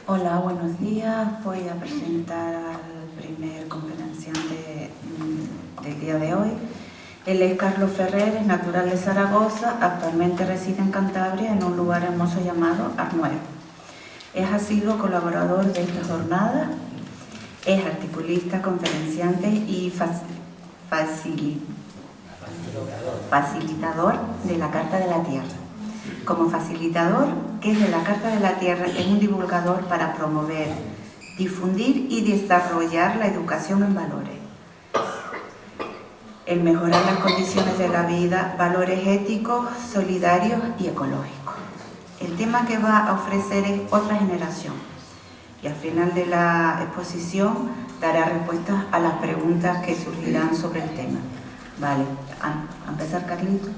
Hola, buenos días. Voy a presentar al primer conferenciante del día de hoy. Él es Carlos Ferrer, es natural de Zaragoza, actualmente reside en Cantabria, en un lugar hermoso llamado Arnuel. Es asiduo colaborador de esta jornada, es articulista, conferenciante y facilitador de la Carta de la Tierra. Como facilitador, que es de la Carta de la Tierra, es un divulgador para promover, difundir y desarrollar la educación en valores, el mejorar las condiciones de la vida, valores éticos, solidarios y ecológicos. El tema que va a ofrecer es otra generación y al final de la exposición dará respuestas a las preguntas que surgirán sobre el tema. Vale, a empezar, Carlito.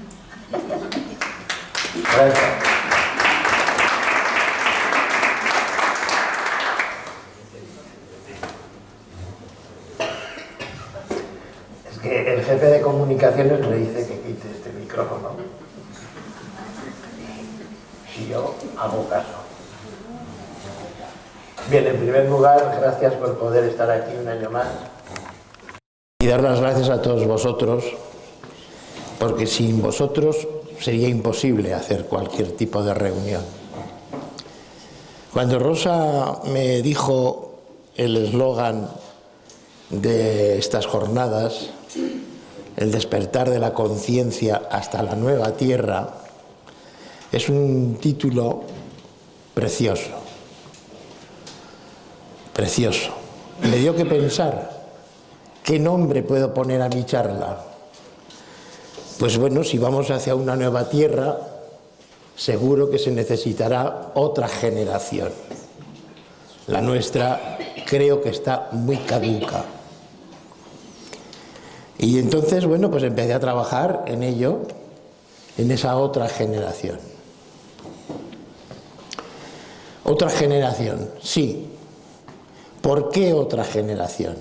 Gracias. Es que el jefe de comunicaciones me dice que quite este micrófono y yo hago caso. Bien, en primer lugar, gracias por poder estar aquí un año más y dar las gracias a todos vosotros, porque sin vosotros sería imposible hacer cualquier tipo de reunión. Cuando Rosa me dijo el eslogan de estas jornadas, el despertar de la conciencia hasta la nueva tierra, es un título precioso, precioso. Me dio que pensar, ¿qué nombre puedo poner a mi charla? Pues bueno, si vamos hacia una nueva tierra, seguro que se necesitará otra generación. La nuestra creo que está muy caduca. Y entonces, bueno, pues empecé a trabajar en ello, en esa otra generación. Otra generación, sí. ¿Por qué otra generación?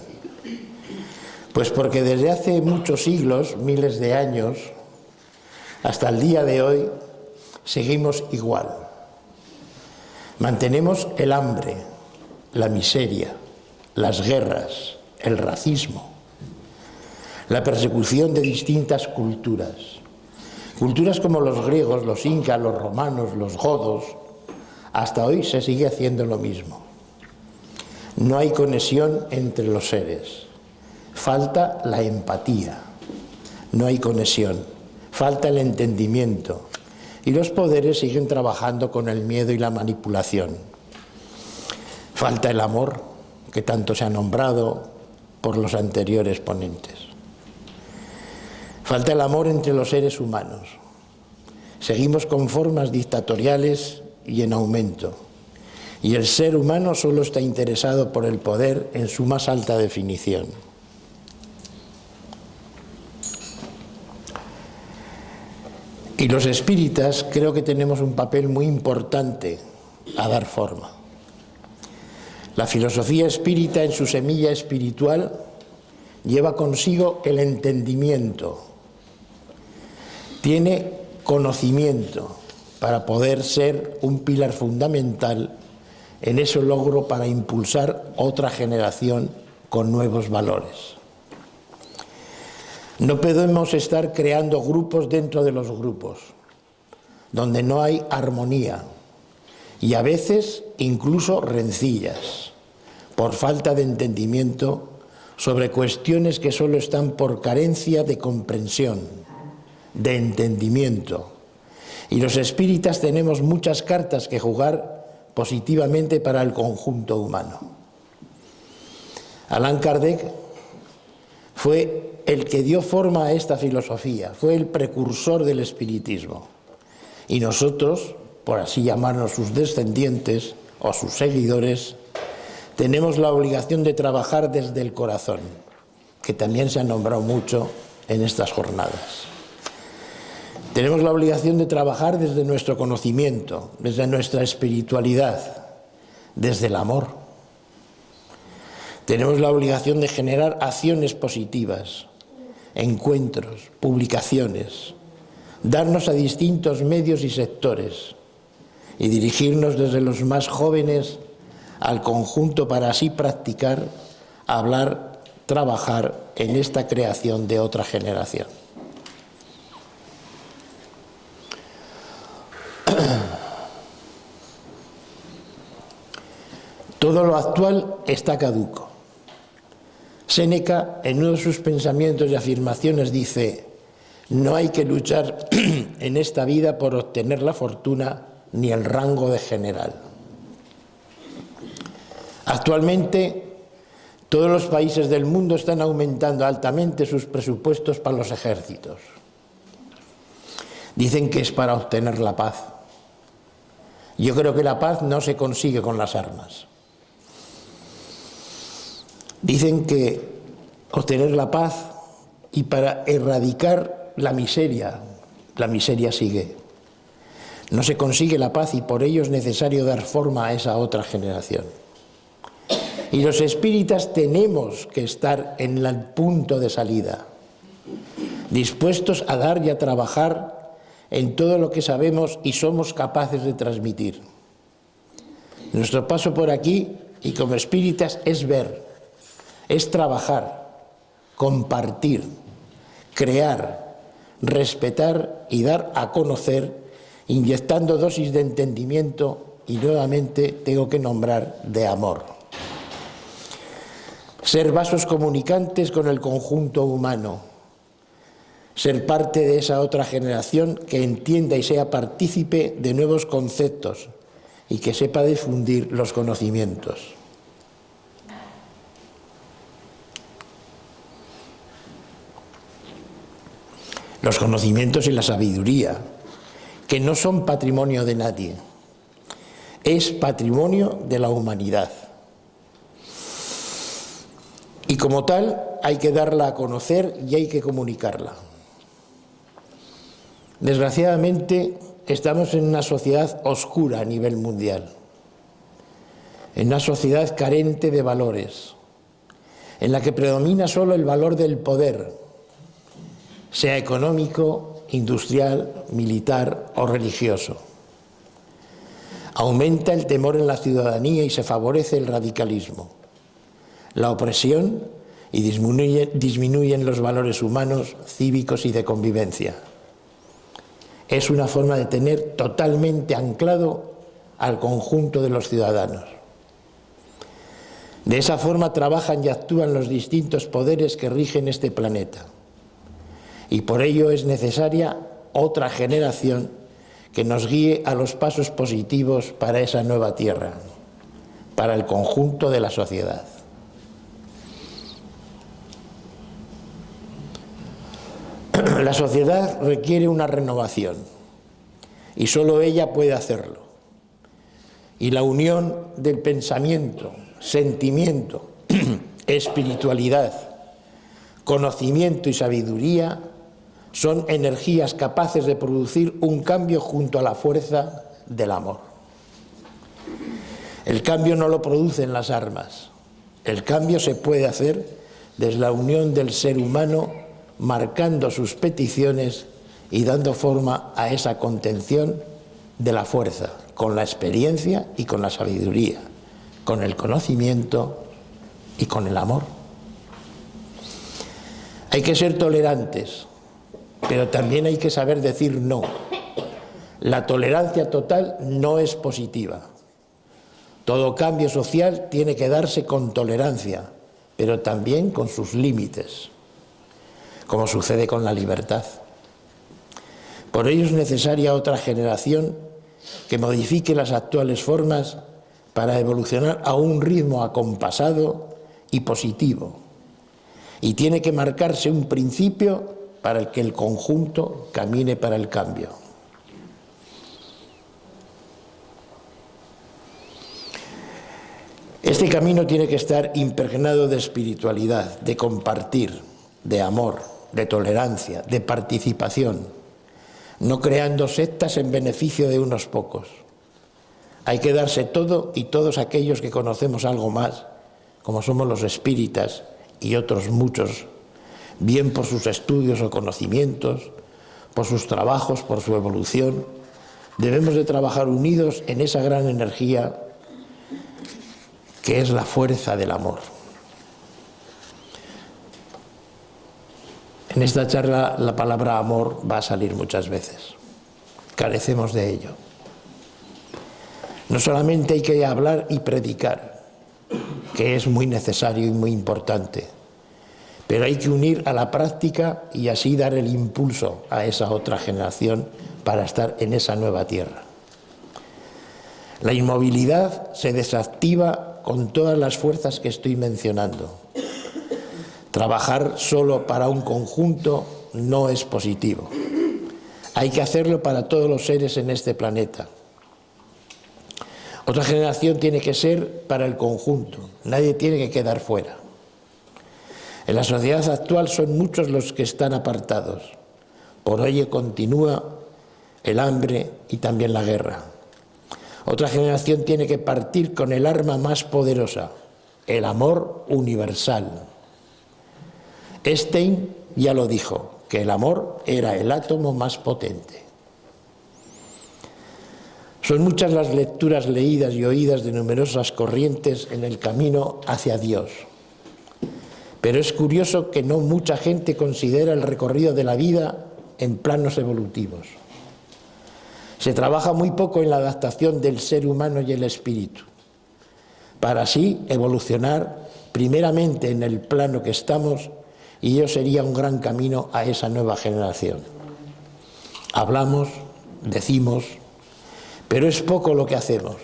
Pues porque desde hace muchos siglos, miles de años, hasta el día de hoy, seguimos igual. Mantenemos el hambre, la miseria, las guerras, el racismo, la persecución de distintas culturas. Culturas como los griegos, los incas, los romanos, los godos. Hasta hoy se sigue haciendo lo mismo. No hay conexión entre los seres. Falta la empatía, no hay conexión, falta el entendimiento y los poderes siguen trabajando con el miedo y la manipulación. Falta el amor, que tanto se ha nombrado por los anteriores ponentes. Falta el amor entre los seres humanos. Seguimos con formas dictatoriales y en aumento. Y el ser humano solo está interesado por el poder en su más alta definición. Y los espíritas creo que tenemos un papel muy importante a dar forma. La filosofía espírita en su semilla espiritual lleva consigo el entendimiento, tiene conocimiento para poder ser un pilar fundamental en ese logro para impulsar otra generación con nuevos valores. No podemos estar creando grupos dentro de los grupos, donde no hay armonía y a veces incluso rencillas, por falta de entendimiento sobre cuestiones que solo están por carencia de comprensión, de entendimiento. Y los espíritas tenemos muchas cartas que jugar positivamente para el conjunto humano. Allan Kardec fue el que dio forma a esta filosofía, fue el precursor del espiritismo. Y nosotros, por así llamarnos sus descendientes o sus seguidores, tenemos la obligación de trabajar desde el corazón, que también se ha nombrado mucho en estas jornadas. Tenemos la obligación de trabajar desde nuestro conocimiento, desde nuestra espiritualidad, desde el amor. Tenemos la obligación de generar acciones positivas, encuentros, publicaciones, darnos a distintos medios y sectores y dirigirnos desde los más jóvenes al conjunto para así practicar, hablar, trabajar en esta creación de otra generación. Todo lo actual está caduco. Séneca, en uno de sus pensamientos y afirmaciones, dice: no hay que luchar en esta vida por obtener la fortuna ni el rango de general. Actualmente, todos los países del mundo están aumentando altamente sus presupuestos para los ejércitos. Dicen que es para obtener la paz. Yo creo que la paz no se consigue con las armas. Dicen que obtener la paz y para erradicar la miseria sigue. No se consigue la paz y por ello es necesario dar forma a esa otra generación. Y los espíritas tenemos que estar en el punto de salida, dispuestos a dar y a trabajar en todo lo que sabemos y somos capaces de transmitir. Nuestro paso por aquí y como espíritas es ver, es trabajar, compartir, crear, respetar y dar a conocer, inyectando dosis de entendimiento y nuevamente tengo que nombrar de amor. Ser vasos comunicantes con el conjunto humano, ser parte de esa otra generación que entienda y sea partícipe de nuevos conceptos y que sepa difundir los conocimientos. Los conocimientos y la sabiduría, que no son patrimonio de nadie, es patrimonio de la humanidad. Y como tal, hay que darla a conocer y hay que comunicarla. Desgraciadamente, estamos en una sociedad oscura a nivel mundial, en una sociedad carente de valores, en la que predomina solo el valor del poder, sea económico, industrial, militar o religioso. Aumenta el temor en la ciudadanía y se favorece el radicalismo, la opresión y disminuyen los valores humanos, cívicos y de convivencia. Es una forma de tener totalmente anclado al conjunto de los ciudadanos. De esa forma trabajan y actúan los distintos poderes que rigen este planeta. Y por ello es necesaria otra generación que nos guíe a los pasos positivos para esa nueva tierra, para el conjunto de la sociedad. La sociedad requiere una renovación y solo ella puede hacerlo. Y la unión del pensamiento, sentimiento, espiritualidad, conocimiento y sabiduría son energías capaces de producir un cambio junto a la fuerza del amor. El cambio no lo producen las armas. El cambio se puede hacer desde la unión del ser humano, marcando sus peticiones y dando forma a esa contención de la fuerza, con la experiencia y con la sabiduría, con el conocimiento y con el amor. Hay que ser tolerantes, pero también hay que saber decir no. La tolerancia total no es positiva. Todo cambio social tiene que darse con tolerancia, pero también con sus límites, como sucede con la libertad. Por ello es necesaria otra generación que modifique las actuales formas para evolucionar a un ritmo acompasado y positivo. Y tiene que marcarse un principio para el que el conjunto camine para el cambio. Este camino tiene que estar impregnado de espiritualidad, de compartir, de amor, de tolerancia, de participación, no creando sectas en beneficio de unos pocos. Hay que darse todo y todos aquellos que conocemos algo más, como somos los espíritas y otros muchos, bien por sus estudios o conocimientos, por sus trabajos, por su evolución. Debemos de trabajar unidos en esa gran energía que es la fuerza del amor. En esta charla la palabra amor va a salir muchas veces. Carecemos de ello. No solamente hay que hablar y predicar, que es muy necesario y muy importante, pero hay que unir a la práctica y así dar el impulso a esa otra generación para estar en esa nueva tierra. La inmovilidad se desactiva con todas las fuerzas que estoy mencionando. Trabajar solo para un conjunto no es positivo. Hay que hacerlo para todos los seres en este planeta. Otra generación tiene que ser para el conjunto, nadie tiene que quedar fuera. En la sociedad actual son muchos los que están apartados. Por ello continúa el hambre y también la guerra. Otra generación tiene que partir con el arma más poderosa, el amor universal. Einstein ya lo dijo, que el amor era el átomo más potente. Son muchas las lecturas leídas y oídas de numerosas corrientes en el camino hacia Dios. Pero es curioso que no mucha gente considera el recorrido de la vida en planos evolutivos. Se trabaja muy poco en la adaptación del ser humano y el espíritu, para así evolucionar primeramente en el plano que estamos, y ello sería un gran camino a esa nueva generación. Hablamos, decimos, pero es poco lo que hacemos.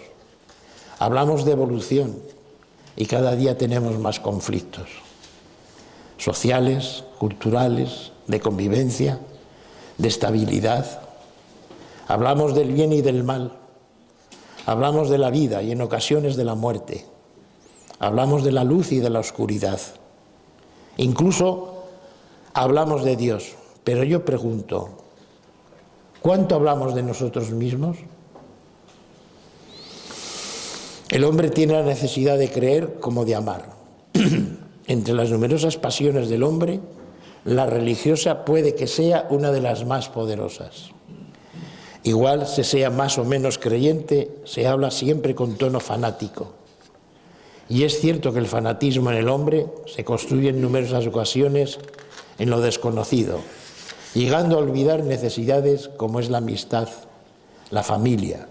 Hablamos de evolución y cada día tenemos más conflictos sociales, culturales, de convivencia, de estabilidad. Hablamos del bien y del mal. Hablamos de la vida y en ocasiones de la muerte. Hablamos de la luz y de la oscuridad. Incluso hablamos de Dios, pero yo pregunto, ¿cuánto hablamos de nosotros mismos? El hombre tiene la necesidad de creer como de amar. Entre las numerosas pasiones del hombre, la religiosa puede que sea una de las más poderosas. Igual se sea más o menos creyente, se habla siempre con tono fanático. Y es cierto que el fanatismo en el hombre se construye en numerosas ocasiones en lo desconocido, llegando a olvidar necesidades como es la amistad, la familia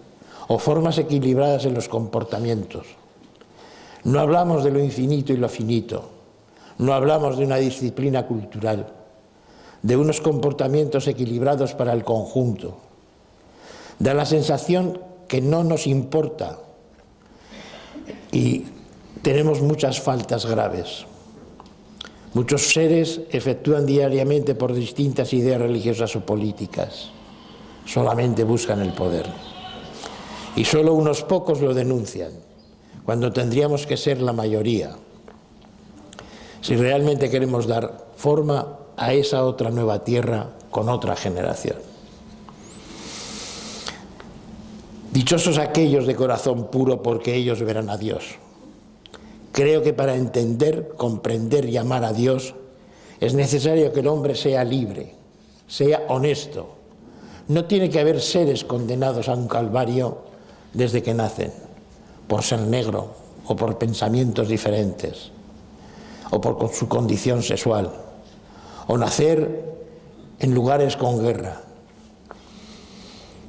o formas equilibradas en los comportamientos. No hablamos de lo infinito y lo finito, no hablamos de una disciplina cultural, de unos comportamientos equilibrados para el conjunto. Da la sensación que no nos importa y tenemos muchas faltas graves. Muchos seres efectúan diariamente por distintas ideas religiosas o políticas. Solamente buscan el poder. Y solo unos pocos lo denuncian, cuando tendríamos que ser la mayoría. Si realmente queremos dar forma a esa otra nueva tierra con otra generación. Dichosos aquellos de corazón puro, porque ellos verán a Dios. Creo que para entender, comprender y amar a Dios es necesario que el hombre sea libre, sea honesto. No tiene que haber seres condenados a un calvario desde que nacen, por ser negro o por pensamientos diferentes, o por su condición sexual, o nacer en lugares con guerra,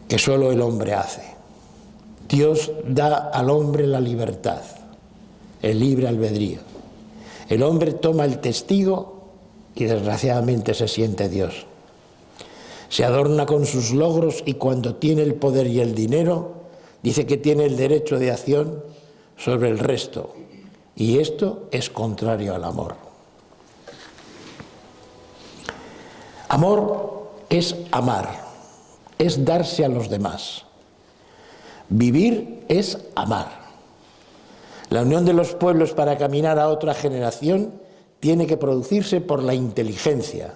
que solo el hombre hace. Dios da al hombre la libertad, el libre albedrío. El hombre toma el testigo y desgraciadamente se siente Dios. Se adorna con sus logros y cuando tiene el poder y el dinero, dice que tiene el derecho de acción sobre el resto. Y esto es contrario al amor. Amor es amar, es darse a los demás. Vivir es amar. La unión de los pueblos para caminar a otra generación tiene que producirse por la inteligencia,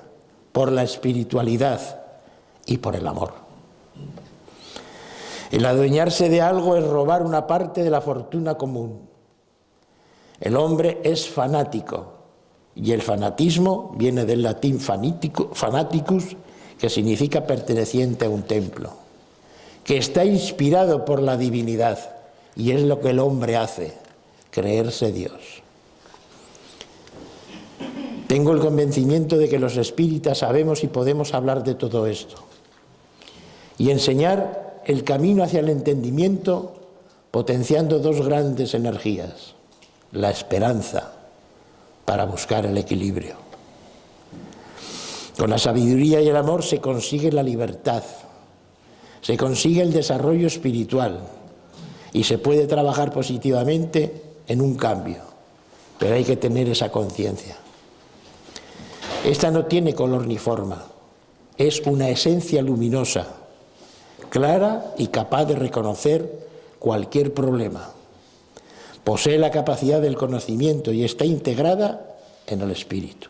por la espiritualidad y por el amor. El adueñarse de algo es robar una parte de la fortuna común. El hombre es fanático y el fanatismo viene del latín fanaticus, que significa perteneciente a un templo, que está inspirado por la divinidad y es lo que el hombre hace. creerse Dios. Tengo el convencimiento de que los espíritas sabemos y podemos hablar de todo esto y enseñar el camino hacia el entendimiento potenciando dos grandes energías, la esperanza para buscar el equilibrio. Con la sabiduría y el amor se consigue la libertad, se consigue el desarrollo espiritual y se puede trabajar positivamente en un cambio, pero hay que tener esa conciencia. Esta no tiene color ni forma, es una esencia luminosa, clara y capaz de reconocer cualquier problema. Posee la capacidad del conocimiento y está integrada en el espíritu.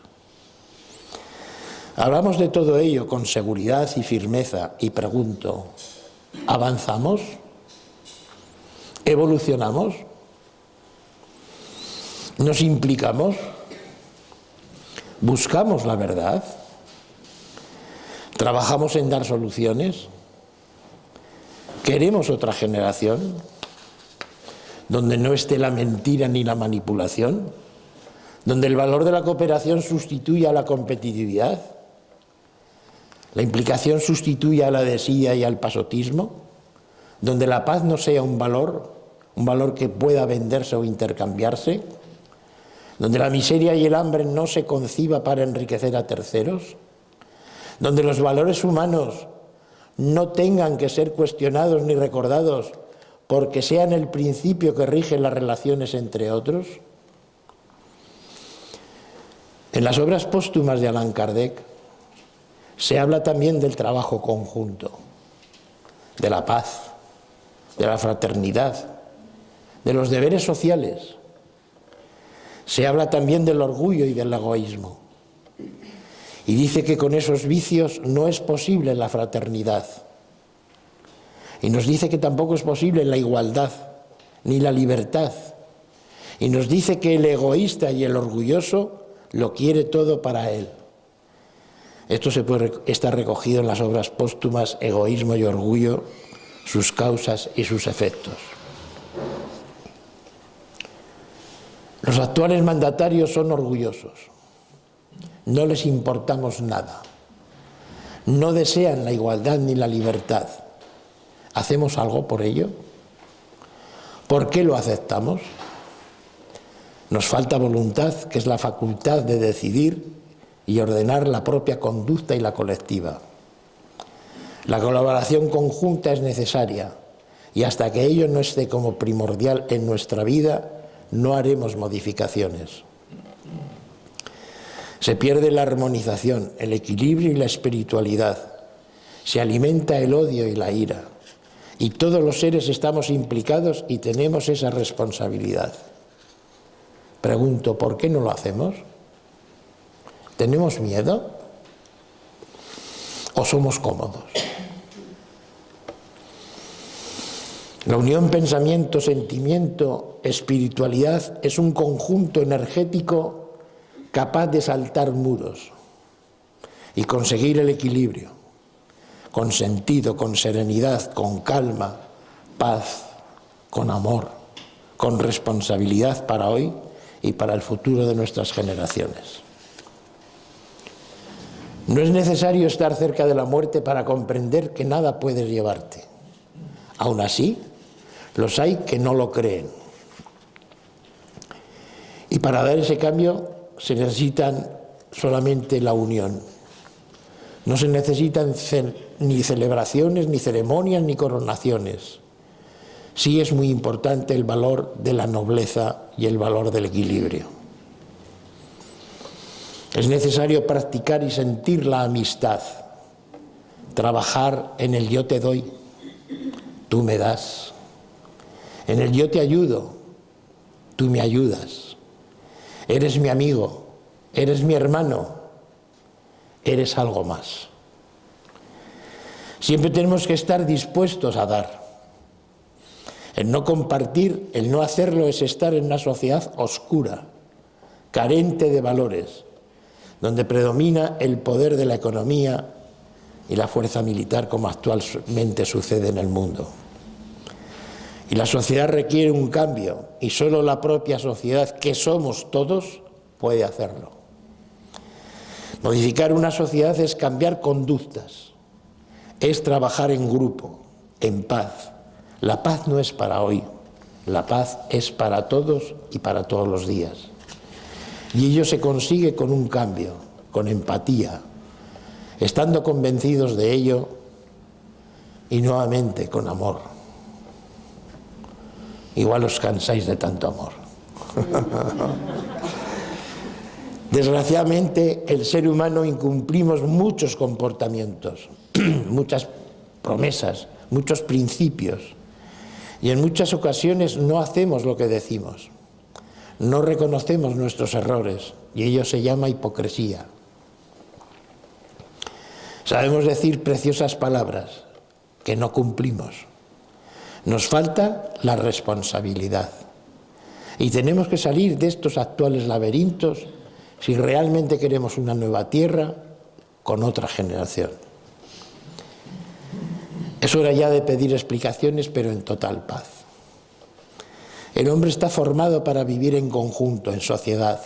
Hablamos de todo ello con seguridad y firmeza y pregunto, ¿avanzamos? ¿Evolucionamos? ¿Nos implicamos? ¿Buscamos la verdad? ¿Trabajamos en dar soluciones? ¿Queremos otra generación donde no esté la mentira ni la manipulación? ¿Donde el valor de la cooperación sustituya a la competitividad? ¿La implicación sustituya a la desidia y al pasotismo? ¿Donde la paz no sea un valor que pueda venderse o intercambiarse? ¿Donde la miseria y el hambre no se conciba para enriquecer a terceros? ¿Donde los valores humanos no tengan que ser cuestionados ni recordados porque sean el principio que rige las relaciones entre otros? En las obras póstumas de Allan Kardec se habla también del trabajo conjunto, de la paz, de la fraternidad, de los deberes sociales. Se habla también del orgullo y del egoísmo. Y dice que con esos vicios no es posible la fraternidad. Y nos dice que tampoco es posible la igualdad, ni la libertad. Y nos dice que el egoísta y el orgulloso lo quiere todo para él. Esto está recogido en las obras póstumas Egoísmo y Orgullo, sus causas y sus efectos. Los actuales mandatarios son orgullosos. No les importamos nada. No desean la igualdad ni la libertad. ¿Hacemos algo por ello? ¿Por qué lo aceptamos? Nos falta voluntad, que es la facultad de decidir y ordenar la propia conducta y la colectiva. La colaboración conjunta es necesaria y hasta que ello no esté como primordial en nuestra vida, no haremos modificaciones. Se pierde la armonización, el equilibrio y la espiritualidad. Se alimenta el odio y la ira. Y todos los seres estamos implicados y tenemos esa responsabilidad. Pregunto, ¿por qué no lo hacemos? ¿Tenemos miedo? ¿O somos cómodos? La unión pensamiento, sentimiento, espiritualidad es un conjunto energético capaz de saltar muros y conseguir el equilibrio, con sentido, con serenidad, con calma, paz, con amor, con responsabilidad para hoy y para el futuro de nuestras generaciones. No es necesario estar cerca de la muerte para comprender que nada puedes llevarte. Aún así, los hay que no lo creen. Y para dar ese cambio se necesitan solamente la unión. No se necesitan ni celebraciones, ni ceremonias, ni coronaciones. Sí es muy importante el valor de la nobleza y el valor del equilibrio. Es necesario practicar y sentir la amistad, trabajar en el yo te doy, tú me das, en el yo te ayudo, tú me ayudas, eres mi amigo, eres mi hermano, eres algo más. Siempre tenemos que estar dispuestos a dar. El no compartir, el no hacerlo es estar en una sociedad oscura, carente de valores, donde predomina el poder de la economía y la fuerza militar como actualmente sucede en el mundo. Y la sociedad requiere un cambio, y solo la propia sociedad, que somos todos, puede hacerlo. Modificar una sociedad es cambiar conductas, es trabajar en grupo, en paz. La paz no es para hoy, la paz es para todos y para todos los días. Y ello se consigue con un cambio, con empatía, estando convencidos de ello y nuevamente con amor. Igual os cansáis de tanto amor. Desgraciadamente, el ser humano incumplimos muchos comportamientos, muchas promesas, muchos principios, y en muchas ocasiones no hacemos lo que decimos, no reconocemos nuestros errores, y ello se llama hipocresía. Sabemos decir preciosas palabras que no cumplimos. Nos falta la responsabilidad, y tenemos que salir de estos actuales laberintos si realmente queremos una nueva tierra con otra generación. Es hora ya de pedir explicaciones, pero en total paz. El hombre está formado para vivir en conjunto, en sociedad,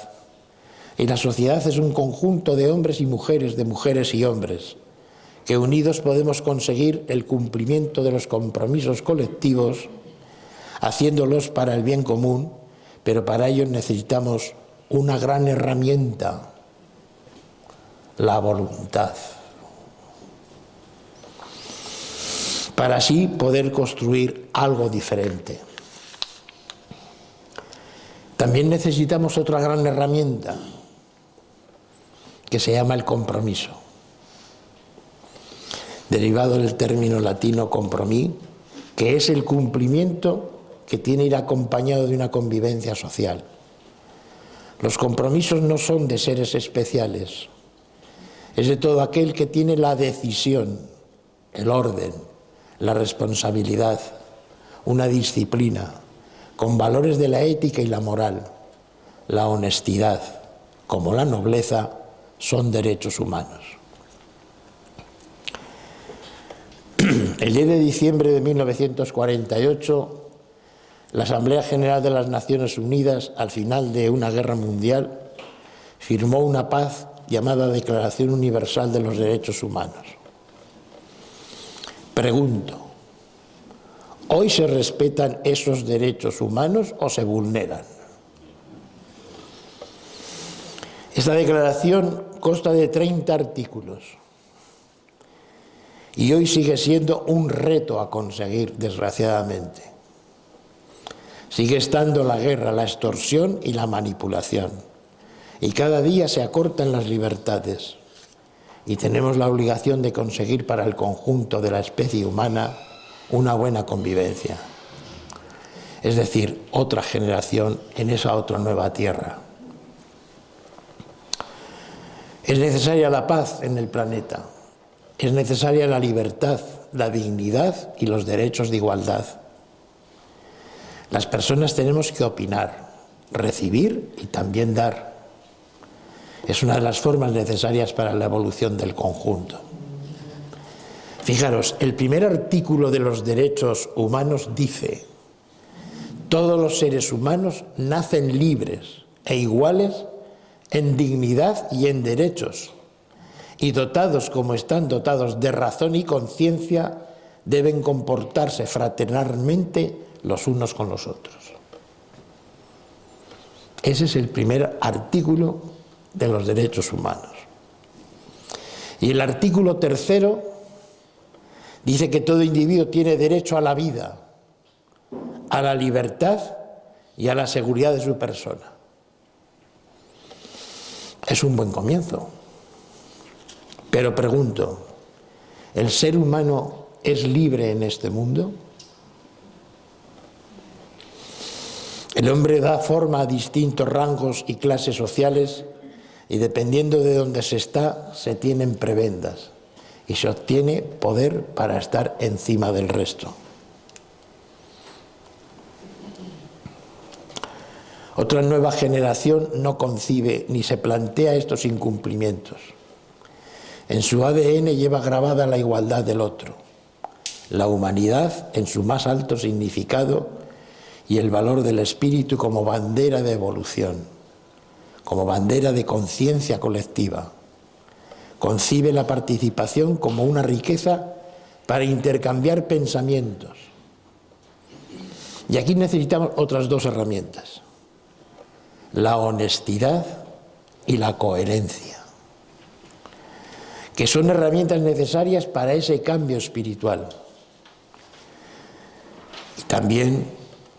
y la sociedad es un conjunto de hombres y mujeres, de mujeres y hombres, que unidos podemos conseguir el cumplimiento de los compromisos colectivos, haciéndolos para el bien común, pero para ello necesitamos una gran herramienta, la voluntad, para así poder construir algo diferente. También necesitamos otra gran herramienta, que se llama el compromiso, derivado del término latino compromis, que es el cumplimiento que tiene que ir acompañado de una convivencia social. Los compromisos no son de seres especiales, es de todo aquel que tiene la decisión, el orden, la responsabilidad, una disciplina, con valores de la ética y la moral. La honestidad, como la nobleza, son derechos humanos. El 10 de diciembre de 1948, la Asamblea General de las Naciones Unidas, al final de una guerra mundial, firmó una paz llamada Declaración Universal de los Derechos Humanos. Pregunto, ¿hoy se respetan esos derechos humanos o se vulneran? Esta declaración consta de 30 artículos y hoy sigue siendo un reto a conseguir, desgraciadamente. Sigue estando la guerra, la extorsión y la manipulación, y cada día se acortan las libertades, y tenemos la obligación de conseguir para el conjunto de la especie humana una buena convivencia, es decir, otra generación en esa otra nueva tierra. Es necesaria la paz en el planeta, es necesaria la libertad, la dignidad y los derechos de igualdad. Las personas tenemos que opinar, recibir y también dar. Es una de las formas necesarias para la evolución del conjunto. Fijaros, el primer artículo de los derechos humanos dice: todos los seres humanos nacen libres e iguales en dignidad y en derechos, y dotados como están dotados de razón y conciencia, deben comportarse fraternalmente los unos con los otros. Ese es el primer artículo de los derechos humanos. Y el artículo tercero dice que todo individuo tiene derecho a la vida, a la libertad y a la seguridad de su persona. Es un buen comienzo. Pero pregunto, ¿el ser humano es libre en este mundo? El hombre da forma a distintos rangos y clases sociales, y dependiendo de dónde se está, se tienen prebendas y se obtiene poder para estar encima del resto. Otra nueva generación no concibe ni se plantea estos incumplimientos. En su ADN lleva grabada la igualdad del otro, la humanidad en su más alto significado y el valor del espíritu como bandera de evolución, como bandera de conciencia colectiva. Concibe la participación como una riqueza para intercambiar pensamientos. Y aquí necesitamos otras dos herramientas: la honestidad y la coherencia, que son herramientas necesarias para ese cambio espiritual. Y también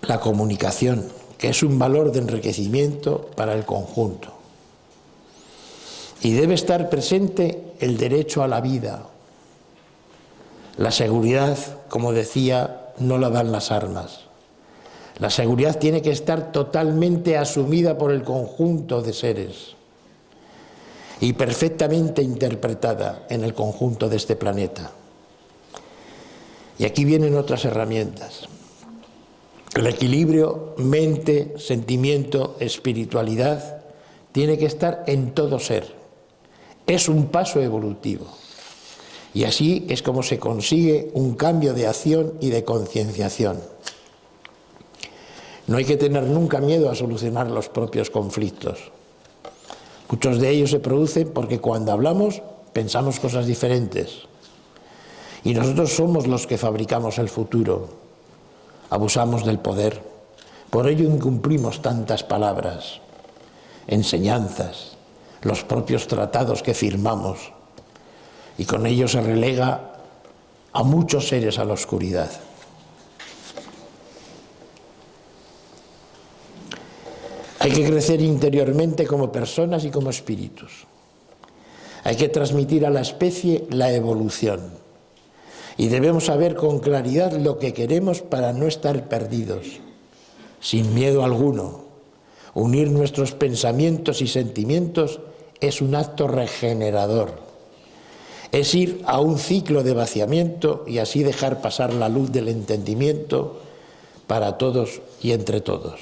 la comunicación, que es un valor de enriquecimiento para el conjunto. Y debe estar presente el derecho a la vida. La seguridad, como decía, no la dan las armas. La seguridad tiene que estar totalmente asumida por el conjunto de seres y perfectamente interpretada en el conjunto de este planeta. Y aquí vienen otras herramientas. El equilibrio mente, sentimiento, espiritualidad tiene que estar en todo ser. Es un paso evolutivo. Y así es como se consigue un cambio de acción y de concienciación. No hay que tener nunca miedo a solucionar los propios conflictos. Muchos de ellos se producen porque cuando hablamos pensamos cosas diferentes. Y nosotros somos los que fabricamos el futuro. Abusamos del poder. Por ello incumplimos tantas palabras, enseñanzas, los propios tratados que firmamos. Y con ello se relega a muchos seres a la oscuridad. Hay que crecer interiormente como personas y como espíritus. Hay que transmitir a la especie la evolución. Y debemos saber con claridad lo que queremos para no estar perdidos, sin miedo alguno. Unir nuestros pensamientos y sentimientos es un acto regenerador. Es ir a un ciclo de vaciamiento y así dejar pasar la luz del entendimiento para todos y entre todos.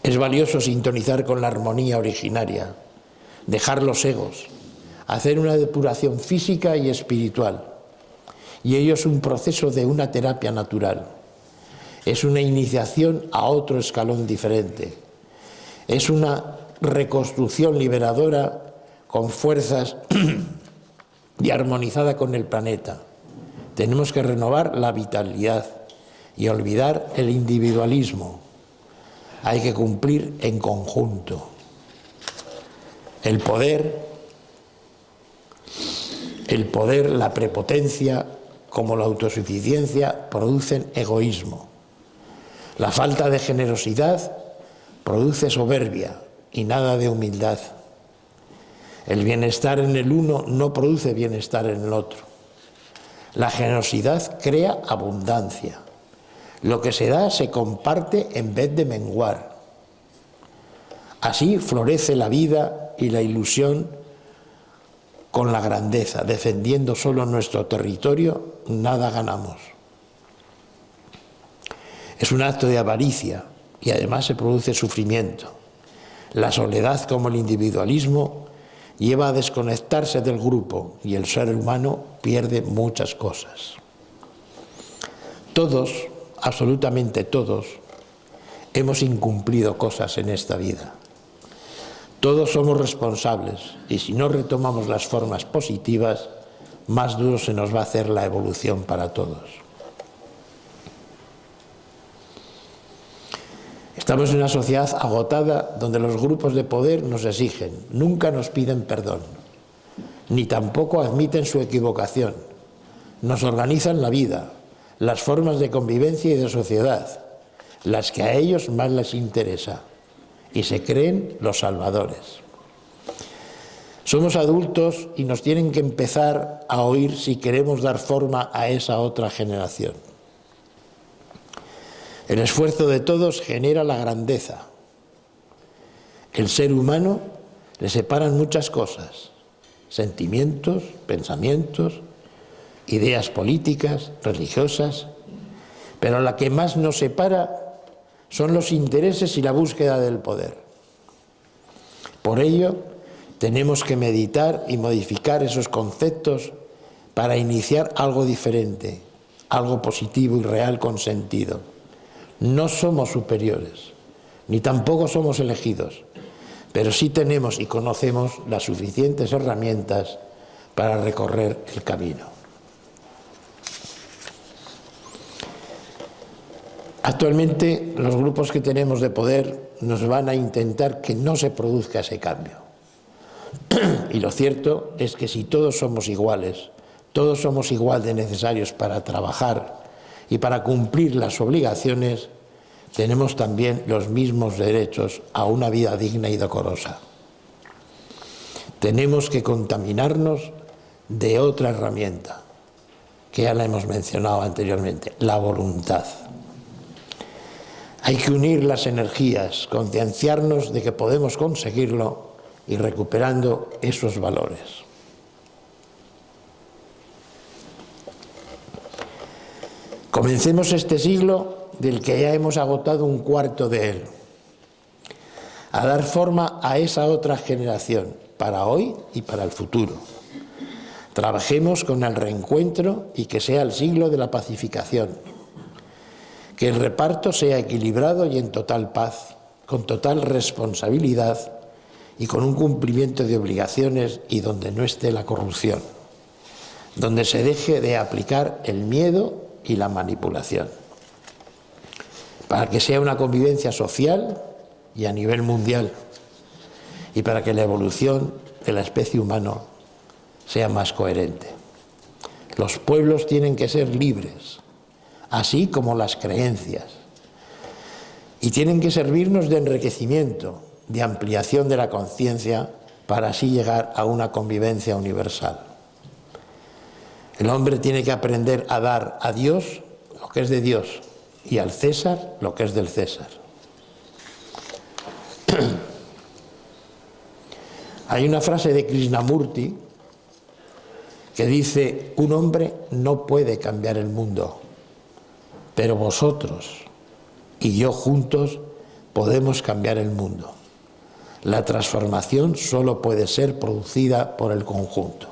Es valioso sintonizar con la armonía originaria, dejar los egos, hacer una depuración física y espiritual. Y ello es un proceso de una terapia natural. Es una iniciación a otro escalón diferente. Es una reconstrucción liberadora con fuerzas y armonizada con el planeta. Tenemos que renovar la vitalidad y olvidar el individualismo. Hay que cumplir en conjunto. El poder, la prepotencia, como la autosuficiencia, producen egoísmo. La falta de generosidad produce soberbia y nada de humildad. El bienestar en el uno no produce bienestar en el otro. La generosidad crea abundancia. Lo que se da se comparte en vez de menguar. Así florece la vida y la ilusión con la grandeza. Defendiendo solo nuestro territorio, nada ganamos. Es un acto de avaricia y además se produce sufrimiento. La soledad, como el individualismo, lleva a desconectarse del grupo y el ser humano pierde muchas cosas. Todos, absolutamente todos, hemos incumplido cosas en esta vida. Todos somos responsables y si no retomamos las formas positivas, más duro se nos va a hacer la evolución para todos. Estamos en una sociedad agotada donde los grupos de poder nos exigen, nunca nos piden perdón, ni tampoco admiten su equivocación. Nos organizan la vida, las formas de convivencia y de sociedad, las que a ellos más les interesa, y se creen los salvadores. Somos adultos y nos tienen que empezar a oír si queremos dar forma a esa otra generación. El esfuerzo de todos genera la grandeza. El ser humano le separan muchas cosas: sentimientos, pensamientos, ideas políticas, religiosas, pero la que más nos separa son los intereses y la búsqueda del poder. Por ello, tenemos que meditar y modificar esos conceptos para iniciar algo diferente, algo positivo y real con sentido. No somos superiores, ni tampoco somos elegidos, pero sí tenemos y conocemos las suficientes herramientas para recorrer el camino. Actualmente, los grupos que tenemos de poder nos van a intentar que no se produzca ese cambio. Y lo cierto es que si todos somos iguales, todos somos igual de necesarios para trabajar y para cumplir las obligaciones, tenemos también los mismos derechos a una vida digna y decorosa. Tenemos que contaminarnos de otra herramienta, que ya la hemos mencionado anteriormente, la voluntad. Hay que unir las energías, concienciarnos de que podemos conseguirlo y recuperando esos valores. Comencemos este siglo del que ya hemos agotado un cuarto de él, a dar forma a esa otra generación, para hoy y para el futuro. Trabajemos con el reencuentro y que sea el siglo de la pacificación. Que el reparto sea equilibrado y en total paz, con total responsabilidad y con un cumplimiento de obligaciones y donde no esté la corrupción, donde se deje de aplicar el miedo y la manipulación, para que sea una convivencia social y a nivel mundial y para que la evolución de la especie humana sea más coherente. Los pueblos tienen que ser libres, así como las creencias, y tienen que servirnos de enriquecimiento, de ampliación de la conciencia, para así llegar a una convivencia universal. El hombre tiene que aprender a dar a Dios lo que es de Dios y al César lo que es del César. Hay una frase de Krishnamurti que dice: un hombre no puede cambiar el mundo, pero vosotros y yo juntos podemos cambiar el mundo. La transformación solo puede ser producida por el conjunto.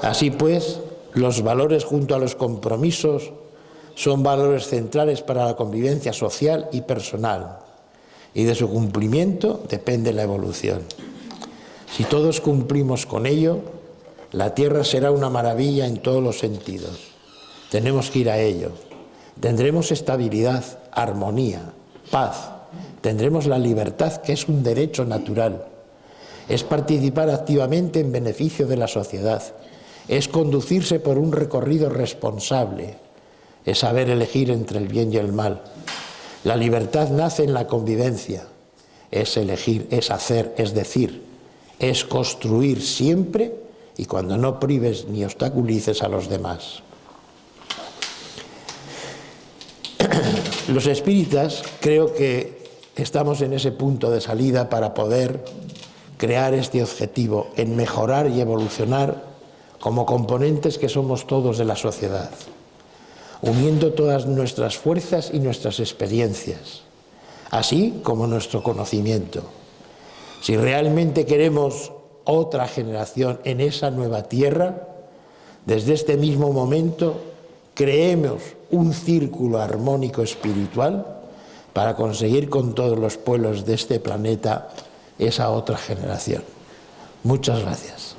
Así pues, los valores junto a los compromisos son valores centrales para la convivencia social y personal, y de su cumplimiento depende la evolución. Si todos cumplimos con ello, la Tierra será una maravilla en todos los sentidos. Tenemos que ir a ello. Tendremos estabilidad, armonía, paz. Tendremos la libertad, que es un derecho natural. Es participar activamente en beneficio de la sociedad. Es conducirse por un recorrido responsable. Es saber elegir entre el bien y el mal. La libertad nace en la convivencia. Es elegir, es hacer, es decir, es construir siempre y cuando no prives ni obstaculices a los demás. Los espíritas creo que estamos en ese punto de salida para poder crear este objetivo en mejorar y evolucionar como componentes que somos todos de la sociedad, uniendo todas nuestras fuerzas y nuestras experiencias, así como nuestro conocimiento. Si realmente queremos otra generación en esa nueva tierra, desde este mismo momento creemos un círculo armónico espiritual para conseguir con todos los pueblos de este planeta esa otra generación. Muchas gracias.